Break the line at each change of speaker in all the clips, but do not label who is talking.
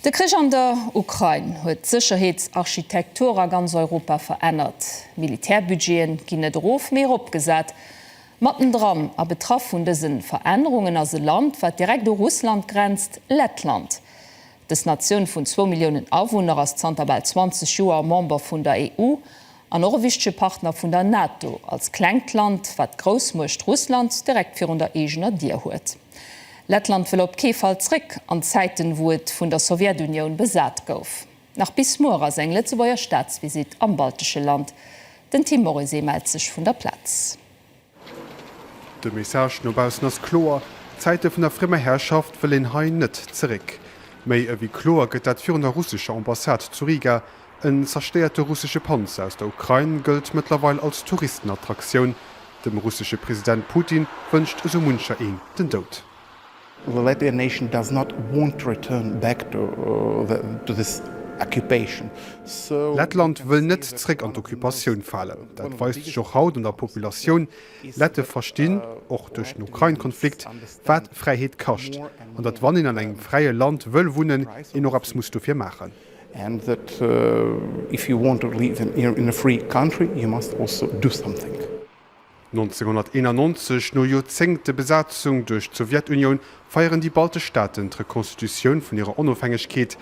De Krieg an der Ukraine huet Sicherheitsarchitektur a ganz Europa verändert. Militärbudgeten ginne drof mehr opgesat. Mattendram a betraff vun dessen Veränderungen as se Land, wat direkt do Russland grenzt, Lettland. Des Nationun vun 2 Millionen Einwohner as Zanterbal 20 Joer Member vun der EU, an norwegsche Partner vun der NATO als Kklengland wat Großmucht Russland direkt fir der Egener Dir huet. Lettland will op Kefall zrick an Zeiten, wo et vun der Sowjetunion besat gouf. Nach Bismora seg letzeweier Staatsvisit am baltische Land. Den Timorisee meldt sich vun der Platz.
De Message nobausen ass Chlor, Zeite vun der fremmer Herrschaft will en Hain net zerrick. Mei wie Chlor gëtt dat fir der russische Ambassade zu Riga, en zersteierte russische Panzer aus der Ukraine gëlt mittlerweile als Touristenattraktion. Dem russische Präsident Putin wünscht so Muncher ihn den Tod.
The Latvian nation does not want to return back to this occupation. So
Lettland will net zurück an die Okkupation fallen. Dat weist sich auch haut an der Population. Lette verstehen, auch durch den Ukraine-Konflikt, wat Freiheit kascht. Und dat wann in einem freien Land will wohnen, in noch abs musst du für machen.
And that if you want to live in a free country, you must also do something.
1991, no Jozengte Besatzung durch die Sowjetunion, feiern die baltischen Staaten die Konstitution von ihrer Unabhängigkeit.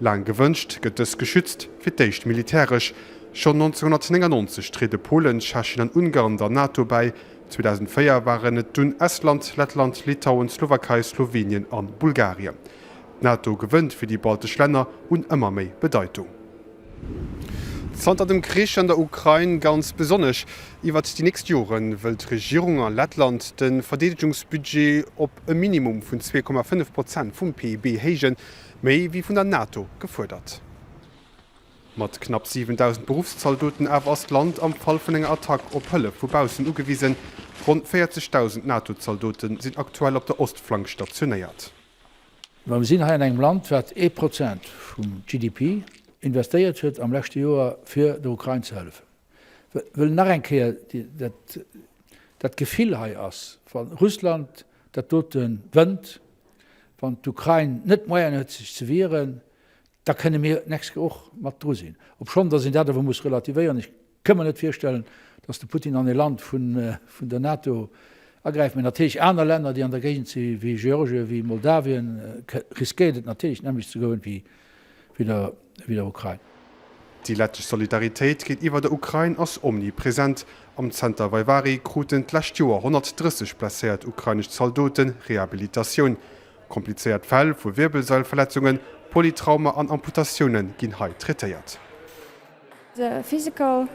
Lang gewünscht, gëtt es geschützt, fir d'éicht militärisch. Schon 1999 trete Polen, Tschechien und Ungarn der NATO bei. 2004 waren et dun Estland, Lettland, Litauen, Slowakei, Slowenien und Bulgarien. NATO gewënnt fir die baltischen Länder und immer méi Bedeutung. Zanter dem Krieg an der Ukraine ganz besonnech. Iwer die nächsten Joren will die Regierung an Lettland den Verteidigungsbudget op ein Minimum von 2,5% vom PIB hegen, méi wie vun der NATO gefordert. Mat knapp 7000 Berufssoldaten awer as Land am Fall vun enger Attack op Hëlle vubausen ugewiesen. Rund 40.000 NATO-Soldaten sind aktuell op der Ostflank stationiert.
Wir sinn ha in engem Land wat 1% vum GDP investiert huet am letzte Joer fir der Ukraine zu helfen. Will nach enkeer dat Gefiel hai ass van Russland, dat dort den wënd, van d'Ukraine net meier net sich zu wehren, da könne mir nächste och mat dro sinn. Ob schon da sind dat muss relativieren. Ich kann mir net feststellen, dass der Putin an e Land vun der NATO ergreift. Men natürlich andere Länder, die an der Gegend sind, wie Georgien, wie Moldawien, riskiert natürlich nämlich zu goen wie der Ukraine.
Die lettische Solidarität geht iwwer der Ukraine als omnipräsent. Am Center Vaivari kruten d'lächt Joer 130 placiert ukrainisch Soldaten Rehabilitation. Kompliziert Fäll vu Wirbelsäulverletzungen, Polytrauma an Amputationen ginn hai treiert.
The physical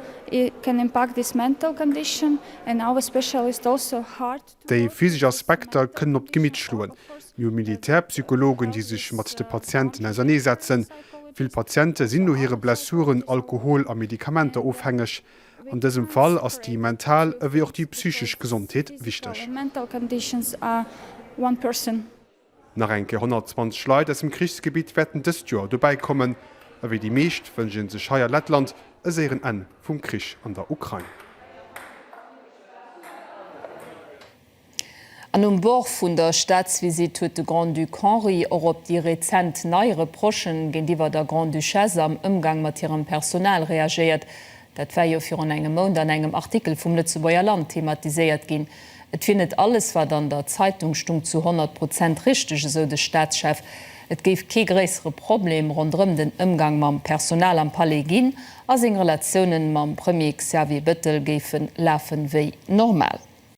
can impact this mental condition and our specialist also hard.
Dei physische Aspekte können op d'Gemit schluen. Jo Militärpsychologen, die sich mat de Patienten auseinandersetzen. Viele Patienten sind nur ihre Blessuren, Alkohol und Medikamente aufhängig. In diesem Fall ist die mental wie auch die psychische Gesundheit wichtig. Nach enke 120 Leute aus dem Kriegsgebiet werden dieses Jahr dabei kommen, wie die meisten wünschen sich hier in Lettland ein sehr an vom Krieg an der Ukraine.
An Bord vun der Staatsvisit huet de Grand-Duc Henri or op die rezent neii Reprochen geniwwer der Grand-Duchesse am Umgang mat ihrem Personal reagiert. Dat wär jo fir an engem Mond an engem Artikel vum Lützeburger Land thematiséiert ginn. Et findet alles wat an der Zeitung stummt zu 100% richtig, so de Staatschef. Et géif ke gräsere Problem rondëm den Umgang mam Personal am Palais ginn, as eng Relationen mam Premier Xavier Bettel géfen lafen wéi normal.